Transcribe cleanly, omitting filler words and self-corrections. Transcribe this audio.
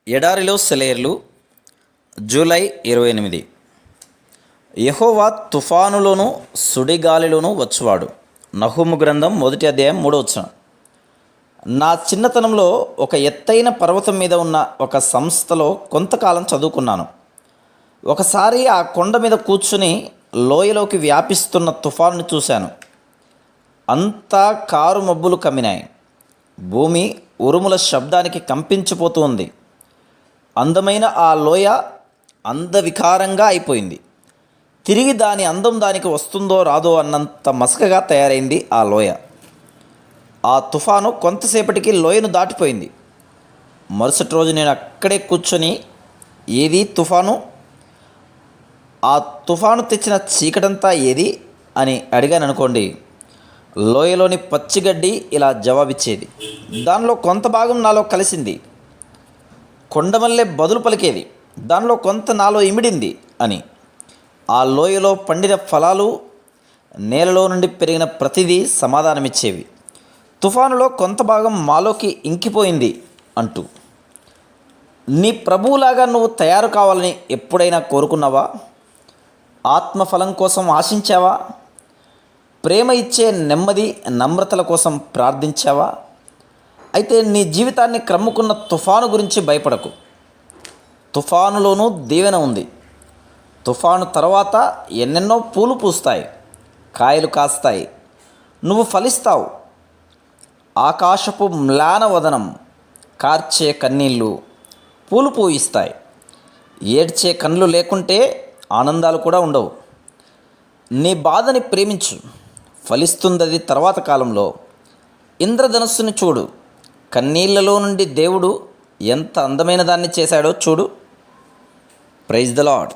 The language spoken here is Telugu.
ఎడారిలో సెలయేర్లు జూలై 28. యెహోవా తుఫానులోను సుడిగాలిలోను వచ్చువాడు. నహూము గ్రంథం 1వ అధ్యాయం 3వ వచనం. నా చిన్నతనంలో ఒక ఎత్తైన పర్వతం మీద ఉన్న ఒక సంస్థలో కొంతకాలం చదువుకున్నాను. ఒకసారి ఆ కొండ మీద కూర్చుని లోయలోకి వ్యాపిస్తున్న తుఫానుని చూశాను. అంతా కారు మబ్బులు కమ్మినాయి. భూమి ఉరుముల శబ్దానికి కంపించిపోతూ ఉంది. అందమైన ఆ లోయ అందవికారంగా అయిపోయింది. తిరిగి దాని అందం దానికి వస్తుందో రాదో అన్నంత మసకగా తయారైంది ఆ లోయ. ఆ తుఫాను కొంతసేపటికి లోయను దాటిపోయింది. మరుసటి రోజు నేను అక్కడే కూర్చొని ఏది తుఫాను, ఆ తుఫాను తెచ్చిన చీకటంతా ఏది అని అడిగాను అనుకోండి, లోయలోని పచ్చిగడ్డి ఇలా జవాబిచ్చేది. దానిలో కొంత భాగం నాలో కలిసింది. కొండమల్లె బదులు పలికేది, దానిలో కొంత నాలో ఇమిడింది అని. ఆ లోయలో పండిన ఫలాలు, నేలలో నుండి పెరిగిన ప్రతిదీ సమాధానమిచ్చేవి. తుఫానులో కొంత భాగం మాలోకి ఇంకిపోయింది అంటూ. నీ ప్రభువులాగా నువ్వు తయారు కావాలని ఎప్పుడైనా కోరుకున్నావా? ఆత్మఫలం కోసం ఆశించావా? ప్రేమ ఇచ్చే నెమ్మది, నమ్రతల కోసం ప్రార్థించావా? అయితే నీ జీవితాన్ని క్రమ్ముకున్న తుఫాను గురించి భయపడకు. తుఫానులోనూ దీవెన ఉంది. తుఫాను తర్వాత ఎన్నెన్నో పూలు పూస్తాయి, కాయలు కాస్తాయి, నువ్వు ఫలిస్తావు. ఆకాశపు మ్లాన వదనం, కార్చే కన్నీళ్ళు పూలు పూయిస్తాయి. ఏడ్చే కళ్ళు లేకుంటే ఆనందాలు కూడా ఉండవు. నీ బాధని ప్రేమించు, ఫలిస్తుందది తర్వాత కాలంలో. ఇంద్రధనుస్సుని చూడు, కన్నీళ్లలో నుండి దేవుడు ఎంత అందమైన దాన్ని చేశాడో చూడు. Praise the lord.